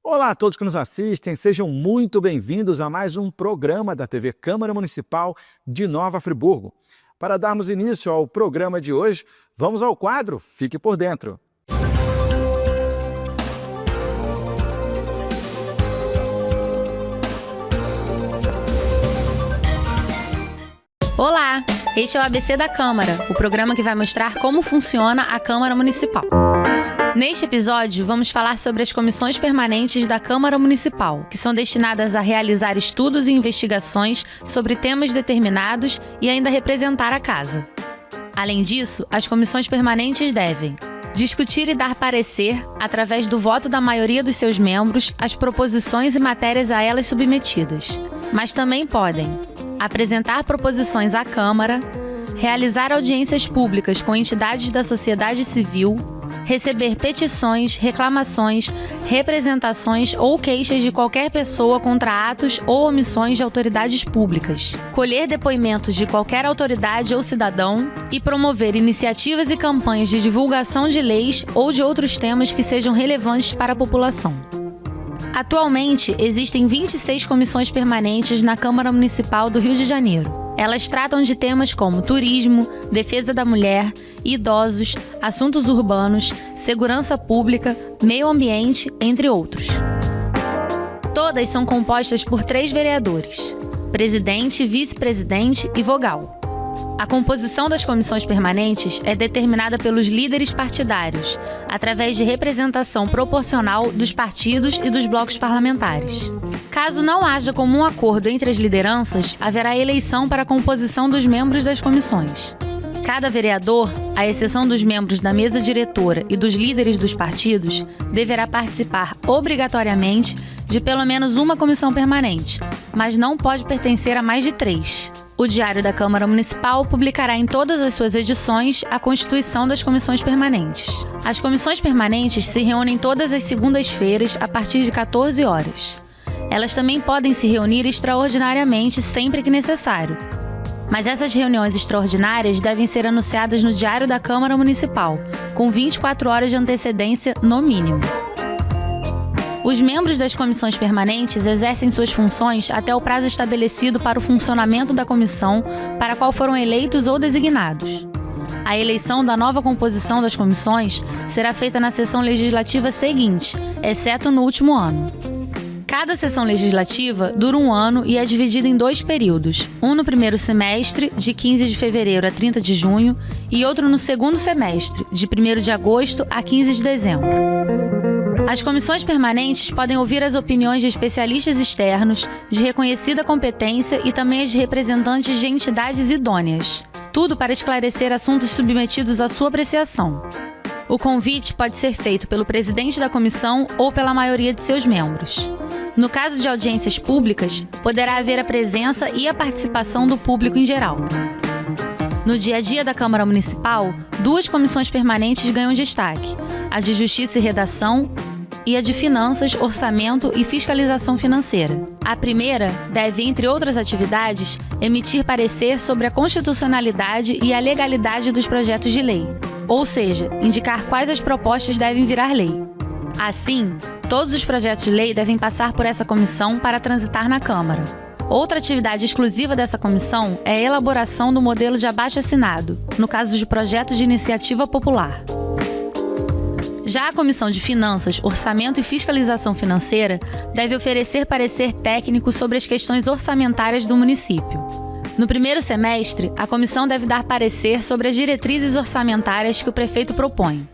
Olá a todos que nos assistem, sejam muito bem-vindos a mais um programa da TV Câmara Municipal de Nova Friburgo. Para darmos início ao programa de hoje, vamos ao quadro Fique por Dentro. Olá, este é o ABC da Câmara, o programa que vai mostrar como funciona a Câmara Municipal. Neste episódio, vamos falar sobre as comissões permanentes da Câmara Municipal, que são destinadas a realizar estudos e investigações sobre temas determinados e ainda representar a Casa. Além disso, as comissões permanentes devem discutir e dar parecer, através do voto da maioria dos seus membros, as proposições e matérias a elas submetidas, mas também podem apresentar proposições à Câmara, realizar audiências públicas com entidades da sociedade civil, receber petições, reclamações, representações ou queixas de qualquer pessoa contra atos ou omissões de autoridades públicas, colher depoimentos de qualquer autoridade ou cidadão e promover iniciativas e campanhas de divulgação de leis ou de outros temas que sejam relevantes para a população. Atualmente, existem 26 comissões permanentes na Câmara Municipal do Rio de Janeiro. Elas tratam de temas como turismo, defesa da mulher, idosos, assuntos urbanos, segurança pública, meio ambiente, entre outros. Todas são compostas por 3 vereadores: presidente, vice-presidente e vogal. A composição das comissões permanentes é determinada pelos líderes partidários, através de representação proporcional dos partidos e dos blocos parlamentares. Caso não haja comum acordo entre as lideranças, haverá eleição para a composição dos membros das comissões. Cada vereador, à exceção dos membros da mesa diretora e dos líderes dos partidos, deverá participar obrigatoriamente de pelo menos uma comissão permanente, mas não pode pertencer a mais de 3. O Diário da Câmara Municipal publicará em todas as suas edições a constituição das comissões permanentes. As comissões permanentes se reúnem todas as segundas-feiras a partir de 14 horas. Elas também podem se reunir extraordinariamente sempre que necessário. Mas essas reuniões extraordinárias devem ser anunciadas no Diário da Câmara Municipal, com 24 horas de antecedência no mínimo. Os membros das comissões permanentes exercem suas funções até o prazo estabelecido para o funcionamento da comissão para a qual foram eleitos ou designados. A eleição da nova composição das comissões será feita na sessão legislativa seguinte, exceto no último ano. Cada sessão legislativa dura 1 ano e é dividida em 2 períodos, um no primeiro semestre, de 15 de fevereiro a 30 de junho, e outro no segundo semestre, de 1º de agosto a 15 de dezembro. As comissões permanentes podem ouvir as opiniões de especialistas externos, de reconhecida competência e também as de representantes de entidades idôneas. Tudo para esclarecer assuntos submetidos à sua apreciação. O convite pode ser feito pelo presidente da comissão ou pela maioria de seus membros. No caso de audiências públicas, poderá haver a presença e a participação do público em geral. No dia a dia da Câmara Municipal, 2 comissões permanentes ganham destaque: a de Justiça e Redação e a de Finanças, Orçamento e Fiscalização Financeira. A primeira deve, entre outras atividades, emitir parecer sobre a constitucionalidade e a legalidade dos projetos de lei, ou seja, indicar quais as propostas devem virar lei. Assim, todos os projetos de lei devem passar por essa comissão para transitar na Câmara. Outra atividade exclusiva dessa comissão é a elaboração do modelo de abaixo-assinado, no caso de projetos de iniciativa popular. Já a Comissão de Finanças, Orçamento e Fiscalização Financeira deve oferecer parecer técnico sobre as questões orçamentárias do município. No primeiro semestre, a comissão deve dar parecer sobre as diretrizes orçamentárias que o prefeito propõe.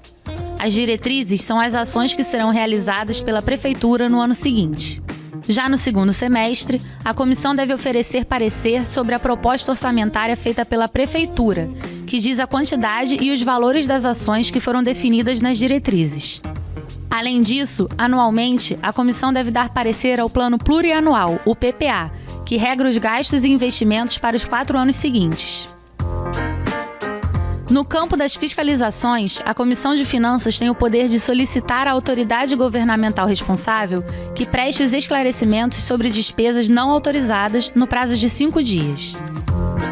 As diretrizes são as ações que serão realizadas pela prefeitura no ano seguinte. Já no segundo semestre, a comissão deve oferecer parecer sobre a proposta orçamentária feita pela prefeitura, que diz a quantidade e os valores das ações que foram definidas nas diretrizes. Além disso, anualmente, a comissão deve dar parecer ao Plano Plurianual, o PPA, que regra os gastos e investimentos para os 4 anos seguintes. No campo das fiscalizações, a Comissão de Finanças tem o poder de solicitar à autoridade governamental responsável que preste os esclarecimentos sobre despesas não autorizadas no prazo de 5 dias.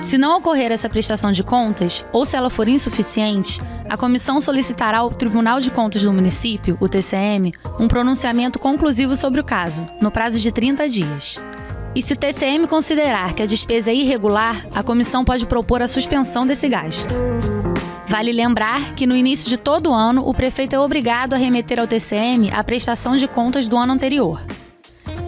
Se não ocorrer essa prestação de contas, ou se ela for insuficiente, a comissão solicitará ao Tribunal de Contas do Município, o TCM, um pronunciamento conclusivo sobre o caso, no prazo de 30 dias. E se o TCM considerar que a despesa é irregular, a comissão pode propor a suspensão desse gasto. Vale lembrar que no início de todo ano, o prefeito é obrigado a remeter ao TCM a prestação de contas do ano anterior.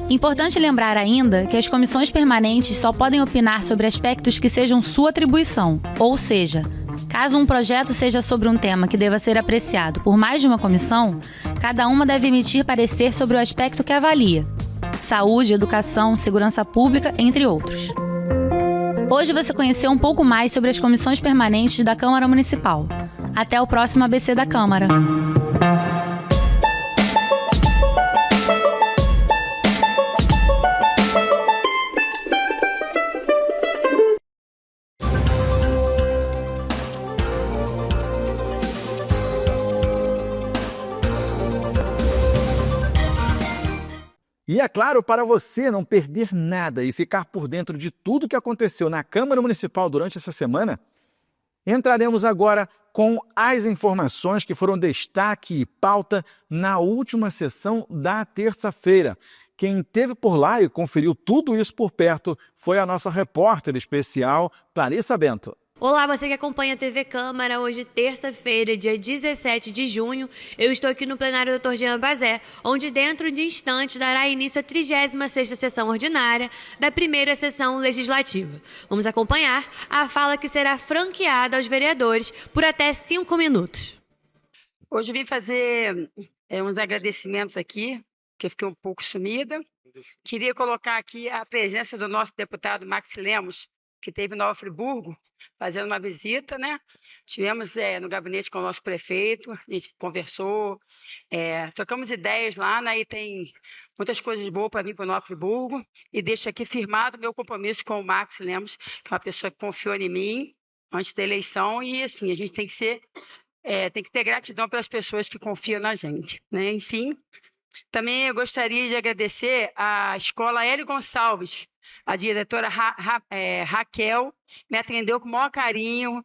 Importante lembrar ainda que as comissões permanentes só podem opinar sobre aspectos que sejam sua atribuição, ou seja, caso um projeto seja sobre um tema que deva ser apreciado por mais de uma comissão, cada uma deve emitir parecer sobre o aspecto que avalia: saúde, educação, segurança pública, entre outros. Hoje você conheceu um pouco mais sobre as comissões permanentes da Câmara Municipal. Até o próximo ABC da Câmara. E é claro, para você não perder nada e ficar por dentro de tudo que aconteceu na Câmara Municipal durante essa semana, entraremos agora com as informações que foram destaque e pauta na última sessão da terça-feira. Quem esteve por lá e conferiu tudo isso por perto foi a nossa repórter especial, Clarissa Bento. Olá, você que acompanha a TV Câmara. Hoje, terça-feira, dia 17 de junho, eu estou aqui no plenário Dr. Jean Bazé, onde dentro de instantes dará início a 36ª sessão ordinária da primeira sessão legislativa. Vamos acompanhar a fala que será franqueada aos vereadores por até 5 minutos. Hoje eu vim fazer uns agradecimentos aqui, que eu fiquei um pouco sumida. Queria colocar aqui a presença do nosso deputado Max Lemos, que teve em Nova Friburgo, fazendo uma visita, né? Tivemos no gabinete com o nosso prefeito, a gente conversou, trocamos ideias lá, né? E tem muitas coisas boas para vir para Nova Friburgo. E deixo aqui firmado o meu compromisso com o Max Lemos, que é uma pessoa que confiou em mim antes da eleição. E assim, a gente tem que ter gratidão pelas pessoas que confiam na gente, né? Enfim, também eu gostaria de agradecer à Escola Hélio Gonçalves. A diretora Raquel me atendeu com o maior carinho.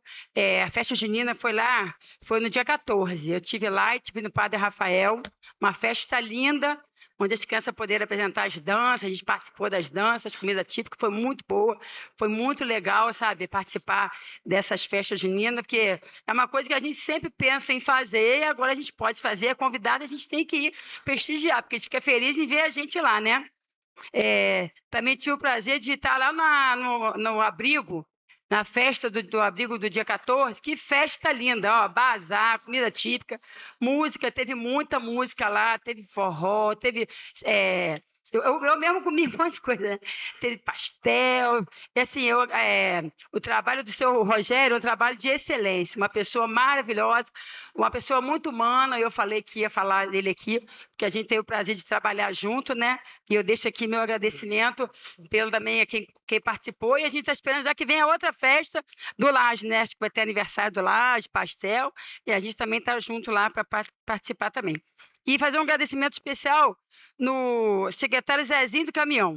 A festa junina foi no dia 14. Eu estive lá e estive no Padre Rafael, uma festa linda, onde as crianças puderam apresentar as danças, a gente participou das danças, comida típica, foi muito boa, foi muito legal, sabe, participar dessas festas juninas, porque é uma coisa que a gente sempre pensa em fazer e agora a gente pode fazer, é convidado, a gente tem que ir prestigiar, porque a gente fica feliz em ver a gente lá, né? Também tive o prazer de estar lá no abrigo, na festa do abrigo do dia 14, que festa linda, ó, bazar, comida típica, música, teve muita música lá, teve forró, teve... Eu mesmo comi um monte de coisa, né? Teve pastel, e assim, o trabalho do seu Rogério é um trabalho de excelência, uma pessoa maravilhosa, uma pessoa muito humana. Eu falei que ia falar dele aqui, porque a gente teve o prazer de trabalhar junto, né? E eu deixo aqui meu agradecimento pelo também a quem participou, e a gente está esperando já que venha outra festa do Laje, né? Acho que vai ter aniversário do Laje, pastel, e a gente também está junto lá para participar também. E fazer um agradecimento especial no secretário Zezinho do Caminhão.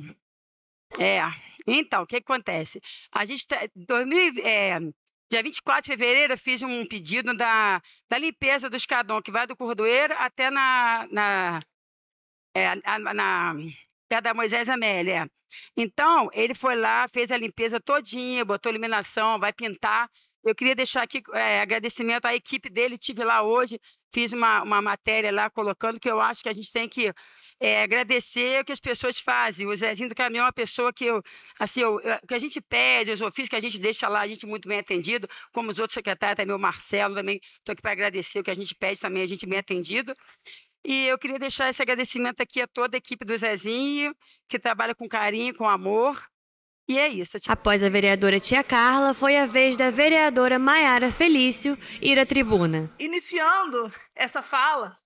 Então, o que acontece? A gente, dia 24 de fevereiro, eu fiz um pedido da limpeza do escadão, que vai do Cordoeiro até perto da Moisés Amélia. Então, ele foi lá, fez a limpeza todinha, botou iluminação, vai pintar. Eu queria deixar aqui agradecimento à equipe dele, estive lá hoje, fiz uma matéria lá colocando que eu acho que a gente tem que agradecer o que as pessoas fazem. O Zezinho do Caminhão é uma pessoa que o que a gente pede, os ofícios que a gente deixa lá, a gente muito bem atendido, como os outros secretários, também o Marcelo, também estou aqui para agradecer o que a gente pede, também a gente bem atendido. E eu queria deixar esse agradecimento aqui a toda a equipe do Zezinho, que trabalha com carinho, com amor. E é isso. Após a vereadora Tia Carla, foi a vez da vereadora Maiara Felício ir à tribuna. Iniciando essa fala,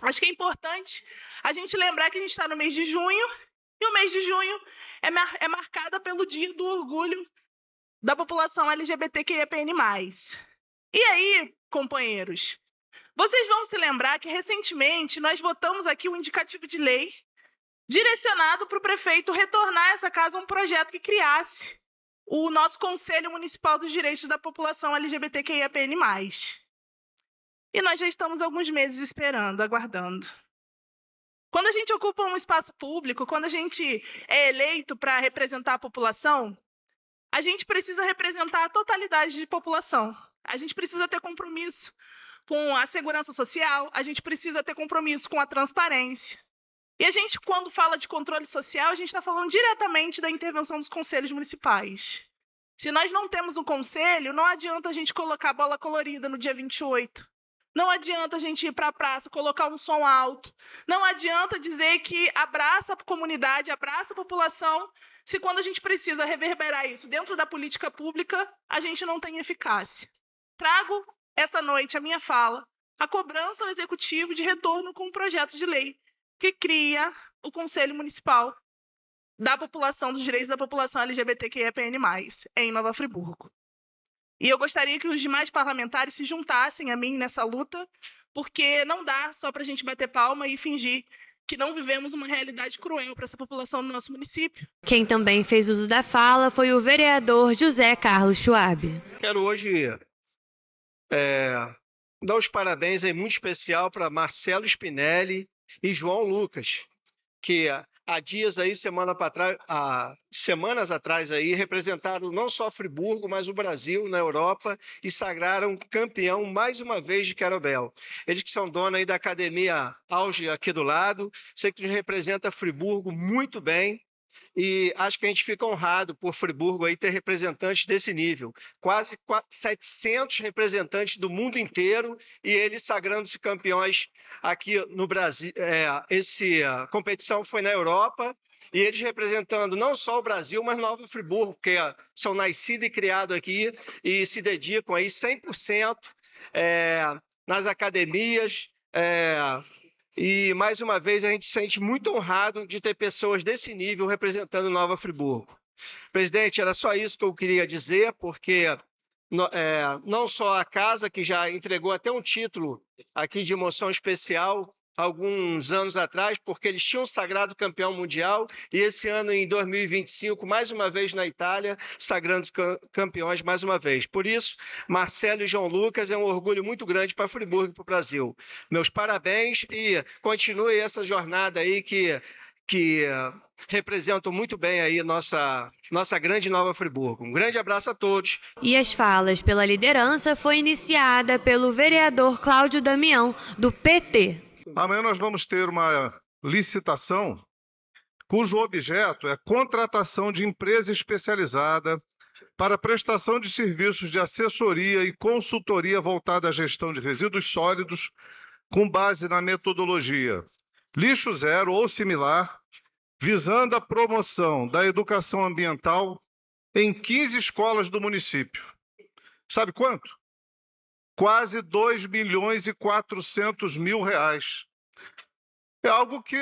acho que é importante a gente lembrar que a gente está no mês de junho, e o mês de junho é marcado pelo Dia do Orgulho da População LGBTQIAPN+. E aí, companheiros, vocês vão se lembrar que recentemente nós votamos aqui um indicativo de lei direcionado para o prefeito retornar a essa casa um projeto que criasse o nosso Conselho Municipal dos Direitos da População LGBTQIAPN+. E nós já estamos há alguns meses esperando, aguardando. Quando a gente ocupa um espaço público, quando a gente é eleito para representar a população, a gente precisa representar a totalidade de população. A gente precisa ter compromisso com a segurança social, a gente precisa ter compromisso com a transparência. E a gente, quando fala de controle social, a gente está falando diretamente da intervenção dos conselhos municipais. Se nós não temos um conselho, não adianta a gente colocar bola colorida no dia 28. Não adianta a gente ir para a praça, colocar um som alto. Não adianta dizer que abraça a comunidade, abraça a população, se quando a gente precisa reverberar isso dentro da política pública, a gente não tem eficácia. Trago esta noite a minha fala, a cobrança ao Executivo de retorno com um projeto de lei que cria o Conselho Municipal da População, dos Direitos da População LGBTQIAPN+, em Nova Friburgo. E eu gostaria que os demais parlamentares se juntassem a mim nessa luta, porque não dá só para a gente bater palma e fingir que não vivemos uma realidade cruel para essa população do nosso município. Quem também fez uso da fala foi o vereador José Carlos Schwab. Quero hoje dar os parabéns aí muito especial para Marcelo Spinelli e João Lucas, que há dias aí, semanas atrás aí, representaram não só Friburgo, mas o Brasil na Europa e sagraram campeão mais uma vez de Querobel. Eles que são donos aí da Academia Auge aqui do lado, sei que representa Friburgo muito bem. E acho que a gente fica honrado por Friburgo aí ter representantes desse nível. Quase 700 representantes do mundo inteiro e eles sagrando-se campeões aqui no Brasil. Essa competição foi na Europa e eles representando não só o Brasil, mas Nova Friburgo, porque são nascidos e criados aqui e se dedicam aí 100% nas academias. E, mais uma vez, a gente se sente muito honrado de ter pessoas desse nível representando Nova Friburgo. Presidente, era só isso que eu queria dizer, porque não só a casa, que já entregou até um título aqui de emoção especial, alguns anos atrás, porque eles tinham sagrado campeão mundial, e esse ano, em 2025, mais uma vez na Itália, sagrando campeões mais uma vez. Por isso, Marcelo e João Lucas é um orgulho muito grande para Friburgo e para o Brasil. Meus parabéns e continue essa jornada aí que representam muito bem aí nossa grande Nova Friburgo. Um grande abraço a todos. E as falas pela liderança foi iniciada pelo vereador Cláudio Damião, do PT. Amanhã nós vamos ter uma licitação cujo objeto é contratação de empresa especializada para prestação de serviços de assessoria e consultoria voltada à gestão de resíduos sólidos com base na metodologia lixo zero ou similar, visando a promoção da educação ambiental em 15 escolas do município. Sabe quanto? Quase 2.400.000 reais. É algo que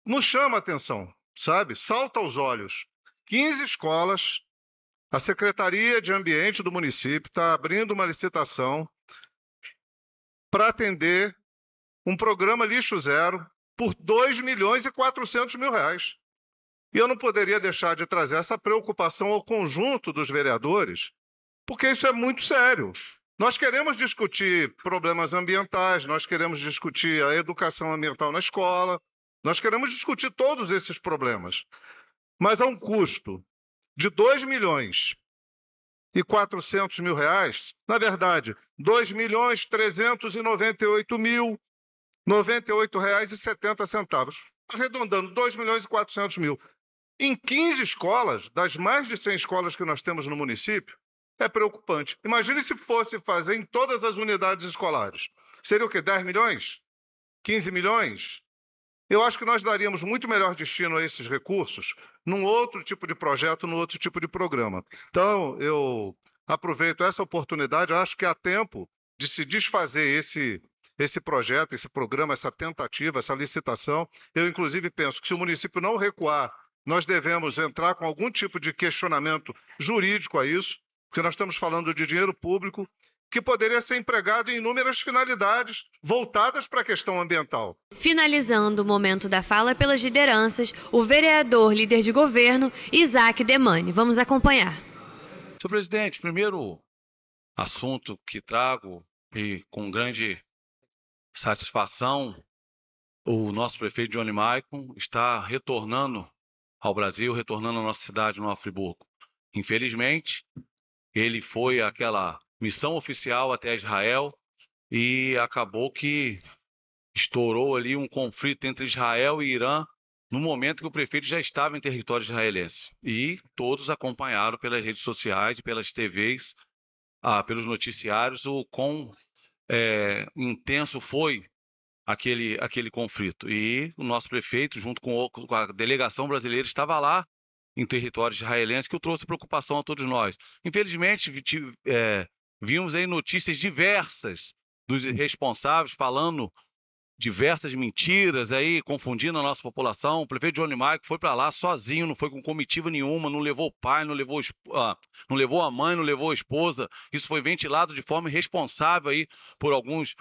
nos chama a atenção, sabe? Salta aos olhos. 15 escolas, a Secretaria de Ambiente do município está abrindo uma licitação para atender um programa lixo zero por 2.400.000 reais. E eu não poderia deixar de trazer essa preocupação ao conjunto dos vereadores, porque isso é muito sério. Nós queremos discutir problemas ambientais, nós queremos discutir a educação ambiental na escola, nós queremos discutir todos esses problemas. Mas a um custo de R$ 2.400.000 reais, na verdade, R$ 2.398.098,70, arredondando R$ 2.400.000. Em 15 escolas, das mais de 100 escolas que nós temos no município, é preocupante. Imagine se fosse fazer em todas as unidades escolares. Seria o quê? 10 milhões? 15 milhões? Eu acho que nós daríamos muito melhor destino a esses recursos num outro tipo de projeto, num outro tipo de programa. Então, eu aproveito essa oportunidade, acho que há tempo de se desfazer esse projeto, esse programa, essa tentativa, essa licitação. Eu, inclusive, penso que se o município não recuar, nós devemos entrar com algum tipo de questionamento jurídico a isso, porque nós estamos falando de dinheiro público que poderia ser empregado em inúmeras finalidades voltadas para a questão ambiental. Finalizando o momento da fala pelas lideranças, o vereador líder de governo, Isaac Demani. Vamos acompanhar. Senhor presidente, primeiro assunto que trago e com grande satisfação, o nosso prefeito Johnny Maicon está retornando ao Brasil, retornando à nossa cidade, Nova Friburgo. Infelizmente, ele foi àquela missão oficial até Israel e acabou que estourou ali um conflito entre Israel e Irã no momento que o prefeito já estava em território israelense. E todos acompanharam pelas redes sociais e pelas TVs, pelos noticiários, o quão intenso foi aquele conflito. E o nosso prefeito, junto com a delegação brasileira, estava lá em território israelense, que trouxe preocupação a todos nós. Infelizmente, vimos aí notícias diversas dos responsáveis falando diversas mentiras aí, confundindo a nossa população. O prefeito Johnny Maicon foi para lá sozinho, não foi com comitiva nenhuma, não levou o pai, não levou a mãe, não levou a esposa. Isso foi ventilado de forma irresponsável aí por alguns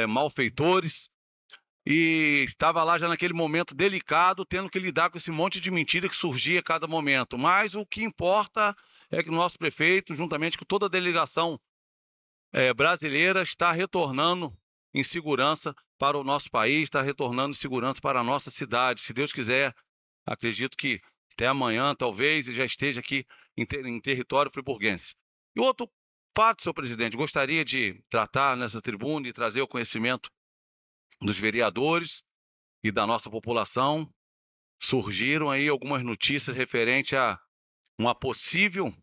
malfeitores. E estava lá já naquele momento delicado, tendo que lidar com esse monte de mentira que surgia a cada momento. Mas o que importa é que o nosso prefeito, juntamente com toda a delegação brasileira, está retornando em segurança para o nosso país, está retornando em segurança para a nossa cidade. Se Deus quiser, acredito que até amanhã, talvez, já esteja aqui em território friburguense. E outro fato, senhor presidente, gostaria de tratar nessa tribuna e trazer ao conhecimento dos vereadores e da nossa população. Surgiram aí algumas notícias referentes a uma possível,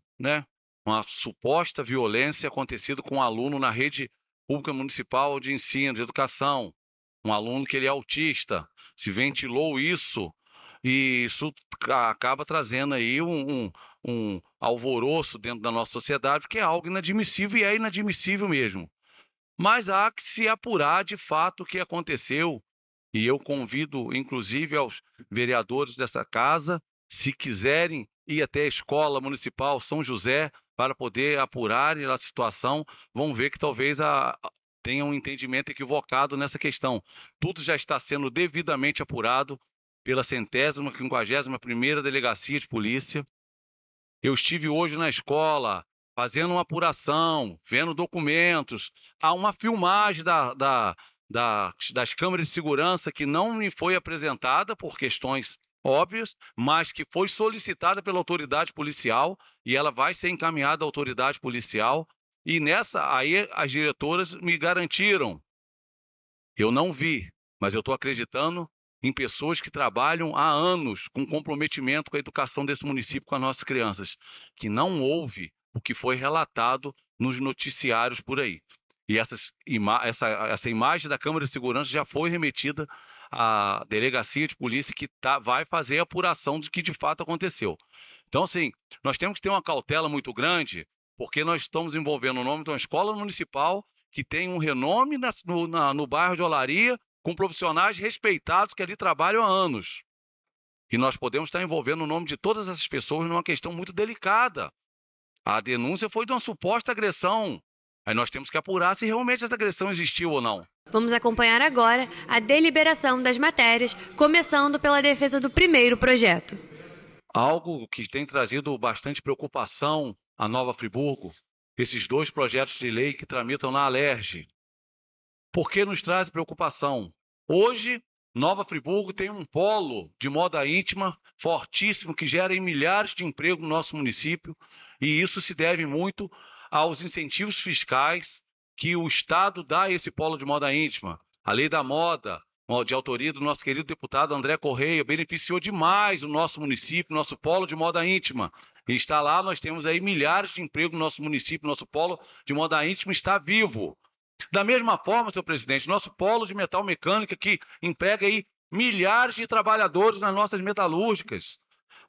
uma suposta violência acontecida com um aluno na rede pública municipal de ensino, de educação. Um aluno que ele é autista. Se ventilou isso e isso acaba trazendo aí um alvoroço dentro da nossa sociedade, que é algo inadmissível e é inadmissível mesmo. Mas há que se apurar de fato o que aconteceu. E eu convido, inclusive, aos vereadores dessa casa, se quiserem ir até a Escola Municipal São José para poder apurar a situação, vão ver que talvez tenha um entendimento equivocado nessa questão. Tudo já está sendo devidamente apurado pela 151ª Delegacia de Polícia. Eu estive hoje na escola, fazendo uma apuração, vendo documentos. Há uma filmagem das câmeras de segurança que não me foi apresentada por questões óbvias, mas que foi solicitada pela autoridade policial e ela vai ser encaminhada à autoridade policial. E nessa aí as diretoras me garantiram. Eu não vi, mas eu estou acreditando em pessoas que trabalham há anos com comprometimento com a educação desse município, com as nossas crianças, que não houve o que foi relatado nos noticiários por aí. E essa imagem da câmera de segurança já foi remetida à delegacia de polícia, que vai fazer a apuração do que de fato aconteceu. Então, assim, nós temos que ter uma cautela muito grande, porque nós estamos envolvendo o nome de uma escola municipal que tem um renome no bairro de Olaria, com profissionais respeitados que ali trabalham há anos. E nós podemos estar envolvendo o nome de todas essas pessoas numa questão muito delicada. A denúncia foi de uma suposta agressão. Aí nós temos que apurar se realmente essa agressão existiu ou não. Vamos acompanhar agora a deliberação das matérias, começando pela defesa do primeiro projeto. Algo que tem trazido bastante preocupação a Nova Friburgo, esses dois projetos de lei que tramitam na Alerj. Por que nos traz preocupação? Hoje, Nova Friburgo tem um polo de moda íntima fortíssimo que gera milhares de empregos no nosso município, e isso se deve muito aos incentivos fiscais que o Estado dá a esse polo de moda íntima. A Lei da Moda, de autoria do nosso querido deputado André Correia, beneficiou demais o nosso município, nosso polo de moda íntima. E está lá, nós temos aí milhares de empregos no nosso município, nosso polo de moda íntima está vivo. Da mesma forma, senhor presidente, nosso polo de metal mecânica, que emprega aí milhares de trabalhadores nas nossas metalúrgicas.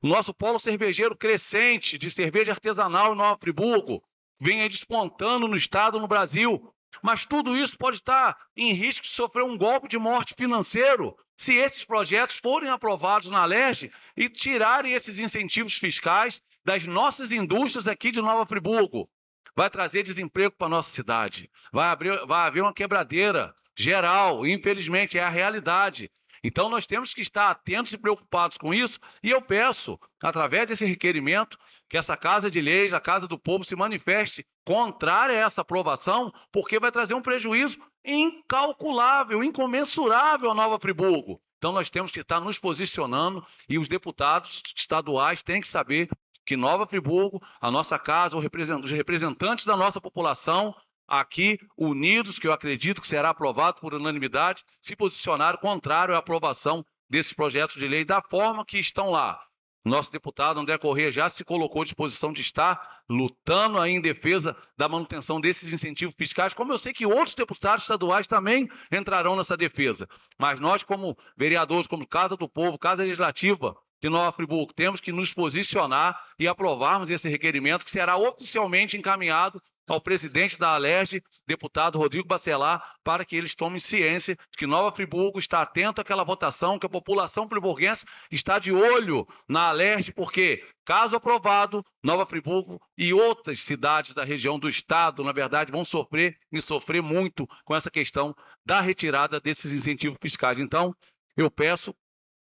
O nosso polo cervejeiro crescente de cerveja artesanal em Nova Friburgo vem aí despontando no estado, no Brasil. Mas tudo isso pode estar em risco de sofrer um golpe de morte financeiro se esses projetos forem aprovados na Alerj e tirarem esses incentivos fiscais das nossas indústrias aqui de Nova Friburgo. Vai trazer desemprego para a nossa cidade. Vai haver uma quebradeira geral, infelizmente é a realidade. Então, nós temos que estar atentos e preocupados com isso, e eu peço, através desse requerimento, que essa Casa de Leis, a Casa do Povo, se manifeste contrária a essa aprovação, porque vai trazer um prejuízo incalculável, incomensurável à Nova Friburgo. Então, nós temos que estar nos posicionando, e os deputados estaduais têm que saber que Nova Friburgo, a nossa casa, os representantes da nossa população, aqui unidos, que eu acredito que será aprovado por unanimidade, se posicionaram contrário à aprovação desses projetos de lei da forma que estão lá. Nosso deputado André Corrêa já se colocou à disposição de estar lutando aí em defesa da manutenção desses incentivos fiscais, como eu sei que outros deputados estaduais também entrarão nessa defesa. Mas nós, como vereadores, como Casa do Povo, Casa Legislativa de Nova Friburgo, temos que nos posicionar e aprovarmos esse requerimento, que será oficialmente encaminhado ao presidente da Alerj, deputado Rodrigo Bacelar, para que eles tomem ciência de que Nova Friburgo está atenta àquela votação, que a população friburguense está de olho na Alerj, porque, caso aprovado, Nova Friburgo e outras cidades da região do estado, na verdade, vão sofrer e sofrer muito com essa questão da retirada desses incentivos fiscais. Então, eu peço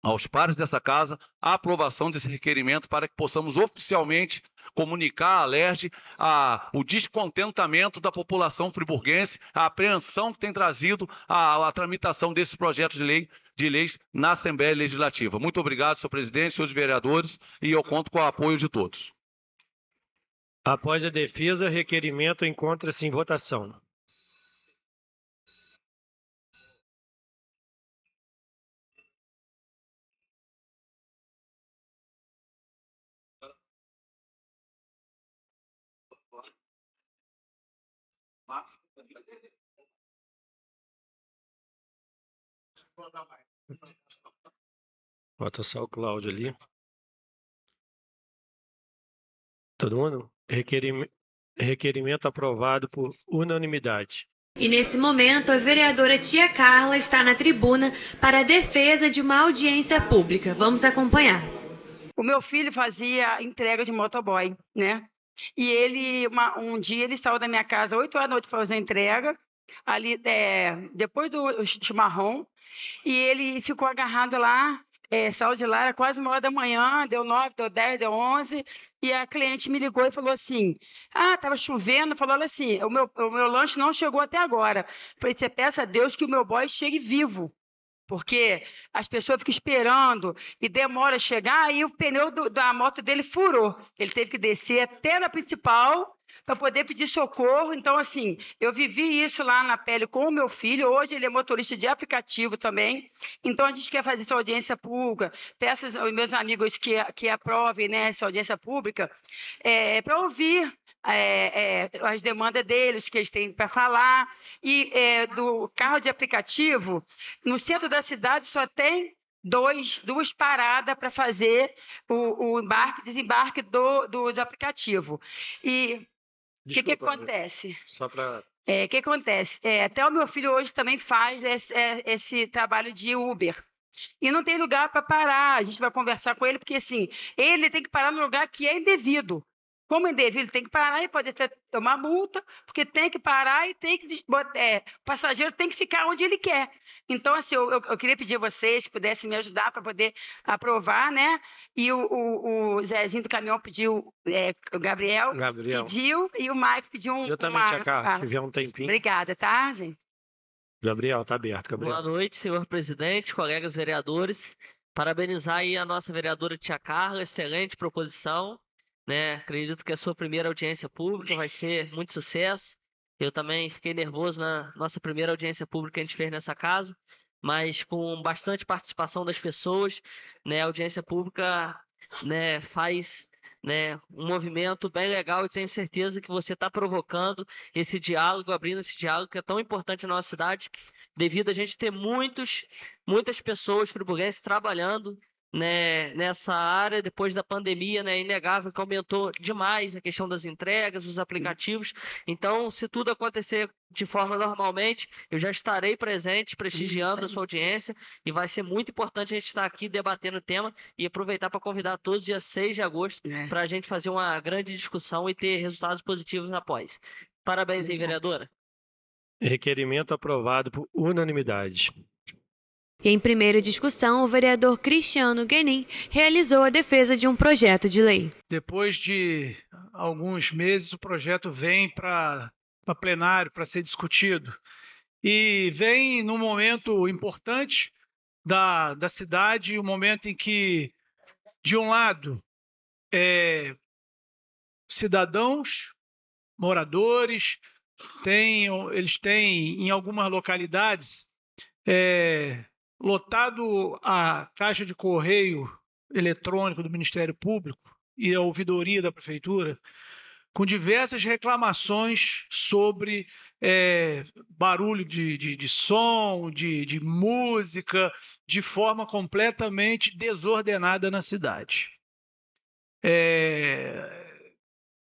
aos pares dessa casa a aprovação desse requerimento para que possamos oficialmente comunicar à Alerj o descontentamento da população friburguense, a apreensão que tem trazido a tramitação desses projetos de leis na Assembleia Legislativa. Muito obrigado, senhor presidente, senhores vereadores, e eu conto com o apoio de todos. Após a defesa, o requerimento encontra-se em votação. Bota só o Cláudio ali. Todo mundo? Requerimento aprovado por unanimidade. E nesse momento, a vereadora Tia Carla está na tribuna para a defesa de uma audiência pública. Vamos acompanhar. O meu filho fazia entrega de motoboy, né? E ele, um dia, ele saiu da minha casa 8 horas da noite para fazer a entrega, ali, depois do chimarrão, e ele ficou agarrado lá, saiu de lá, era quase 1 hora da manhã, deu 9, deu 10, deu 11, e a cliente me ligou e falou assim, estava chovendo, falou, olha assim, o meu lanche não chegou até agora. Falei, você peça a Deus que o meu boy chegue vivo, porque as pessoas ficam esperando e demora a chegar, e o pneu da moto dele furou. Ele teve que descer até na principal para poder pedir socorro. Então, assim, eu vivi isso lá na pele com o meu filho. Hoje ele é motorista de aplicativo também. Então, a gente quer fazer essa audiência pública. Peço aos meus amigos que aprovem, né, essa audiência pública para ouvir as demandas deles, que eles têm para falar. E do carro de aplicativo, no centro da cidade só tem duas paradas para fazer o desembarque do aplicativo. E o que acontece? Só para... O que acontece? Até o meu filho hoje também faz esse trabalho de Uber. E não tem lugar para parar. A gente vai conversar com ele, porque assim, ele tem que parar no lugar que é indevido. Como indevido, tem que parar e pode até tomar multa, porque tem que parar e tem que o passageiro tem que ficar onde ele quer. Então, assim, eu queria pedir a vocês se pudessem me ajudar para poder aprovar, né? E o Zezinho do caminhão pediu, o Gabriel pediu, e o Mike pediu Eu também, Tia Carla, se tiver um tempinho. Obrigada, tá, gente? Gabriel, tá aberto, Gabriel. Boa noite, senhor presidente, colegas vereadores. Parabenizar aí a nossa vereadora Tia Carla, excelente proposição. Né? Acredito que a sua primeira audiência pública vai ser muito sucesso. Eu também fiquei nervoso na nossa primeira audiência pública que a gente fez nessa casa, mas com bastante participação das pessoas, né? A audiência pública, né, faz, né, um movimento bem legal, e tenho certeza que você está provocando esse diálogo, abrindo esse diálogo que é tão importante na nossa cidade, devido a gente ter muitas pessoas friburguenses trabalhando, né, nessa área. Depois da pandemia, né, é inegável que aumentou demais a questão das entregas, os aplicativos. Então, se tudo acontecer de forma normalmente, eu já estarei presente, prestigiando a sua audiência, e vai ser muito importante a gente estar aqui debatendo o tema, e aproveitar para convidar todos dia 6 de agosto para a gente fazer uma grande discussão e ter resultados positivos após. Parabéns aí, vereadora. Requerimento aprovado por unanimidade. E em primeira discussão, o vereador Cristiano Guenin realizou a defesa de um projeto de lei. Depois de alguns meses, o projeto vem para plenário para ser discutido. E vem num momento importante da cidade, um momento em que, de um lado, cidadãos, moradores, eles têm, em algumas localidades, lotado a caixa de correio eletrônico do Ministério Público e a ouvidoria da Prefeitura com diversas reclamações sobre barulho de som, de música, de forma completamente desordenada na cidade.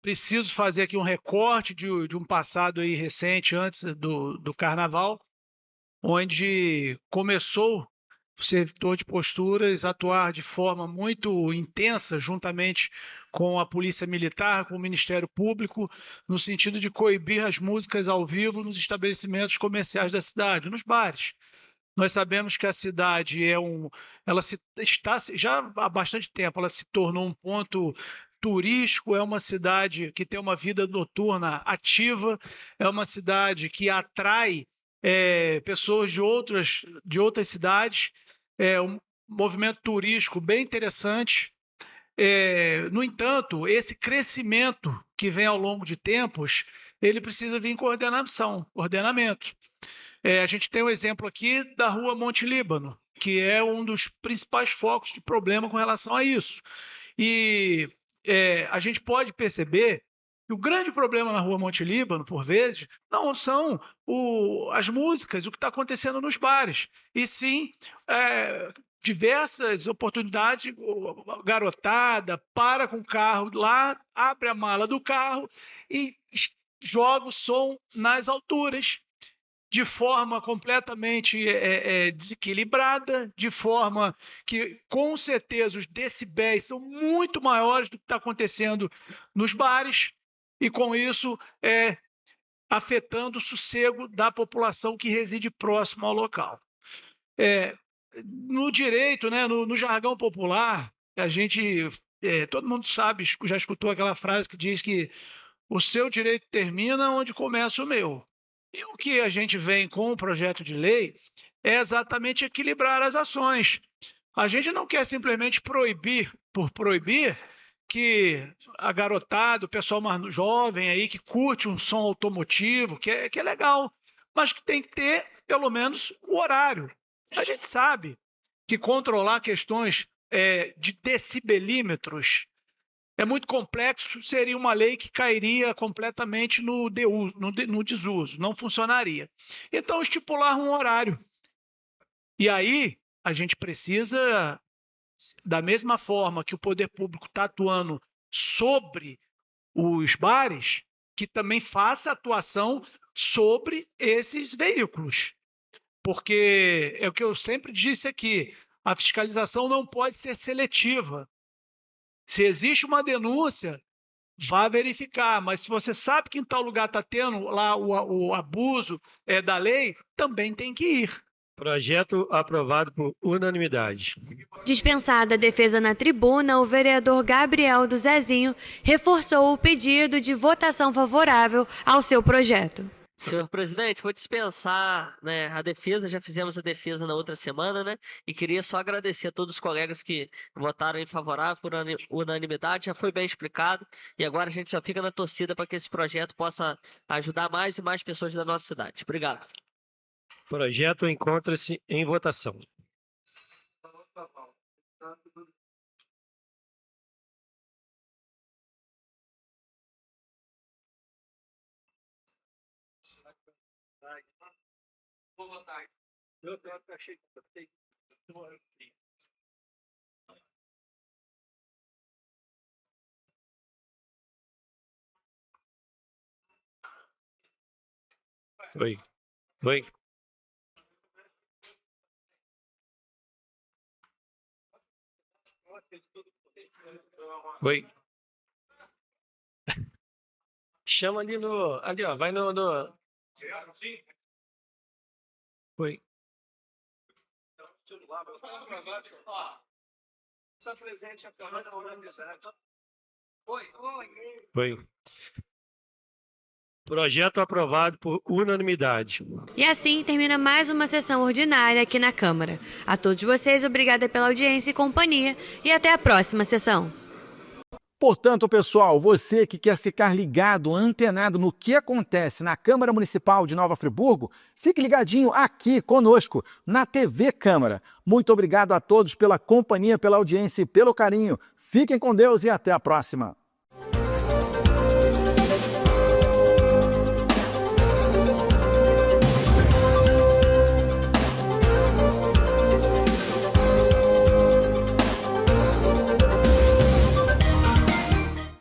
Preciso fazer aqui um recorte de um passado aí recente, antes do Carnaval, onde começou o setor de posturas a atuar de forma muito intensa, juntamente com a Polícia Militar, com o Ministério Público, no sentido de coibir as músicas ao vivo nos estabelecimentos comerciais da cidade, nos bares. Nós sabemos que a cidade já há bastante tempo, ela se tornou um ponto turístico, é uma cidade que tem uma vida noturna ativa, é uma cidade que atrai pessoas de outras cidades, um movimento turístico bem interessante. No entanto, esse crescimento que vem ao longo de tempos, ele precisa vir com ordenamento. A gente tem um exemplo aqui da Rua Monte Líbano, que é um dos principais focos de problema com relação a isso. E a gente pode perceber que o grande problema na Rua Monte Líbano, por vezes, não são as músicas, o que está acontecendo nos bares, e sim diversas oportunidades, garotada para com o carro lá, abre a mala do carro e joga o som nas alturas, de forma completamente desequilibrada, de forma que, com certeza, os decibéis são muito maiores do que está acontecendo nos bares, e com isso afetando o sossego da população que reside próximo ao local. No direito, no jargão popular, todo mundo sabe, já escutou aquela frase que diz que o seu direito termina onde começa o meu. E o que a gente vem com o projeto de lei é exatamente equilibrar as ações. A gente não quer simplesmente proibir por proibir que a garotada, o pessoal mais jovem aí que curte um som automotivo, que é legal, mas que tem que ter pelo menos o horário. A gente sabe que controlar questões de decibelímetros é muito complexo, seria uma lei que cairia completamente no desuso, não funcionaria. Então, estipular um horário. E aí, a gente precisa, da mesma forma que o poder público está atuando sobre os bares, que também faça atuação sobre esses veículos. Porque é o que eu sempre disse aqui, a fiscalização não pode ser seletiva. Se existe uma denúncia, vá verificar, mas se você sabe que em tal lugar está tendo lá o abuso da lei, também tem que ir. Projeto aprovado por unanimidade. Dispensada a defesa na tribuna, o vereador Gabriel do Zezinho reforçou o pedido de votação favorável ao seu projeto. Senhor presidente, vou dispensar, a defesa, já fizemos a defesa na outra semana, e queria só agradecer a todos os colegas que votaram em favorável por unanimidade, já foi bem explicado, e agora a gente já fica na torcida para que esse projeto possa ajudar mais e mais pessoas da nossa cidade. Obrigado. Projeto encontra-se em votação. Vou votar. Eu achei que Oi. Oi. Oi. Chama ali ali, ó, vai no. Oi. Está presente a Câmara da Unanimidade. Foi. Projeto aprovado por unanimidade. E assim termina mais uma sessão ordinária aqui na Câmara. A todos vocês, obrigada pela audiência e companhia e até a próxima sessão. Portanto, pessoal, você que quer ficar ligado, antenado no que acontece na Câmara Municipal de Nova Friburgo, fique ligadinho aqui conosco, na TV Câmara. Muito obrigado a todos pela companhia, pela audiência e pelo carinho. Fiquem com Deus e até a próxima.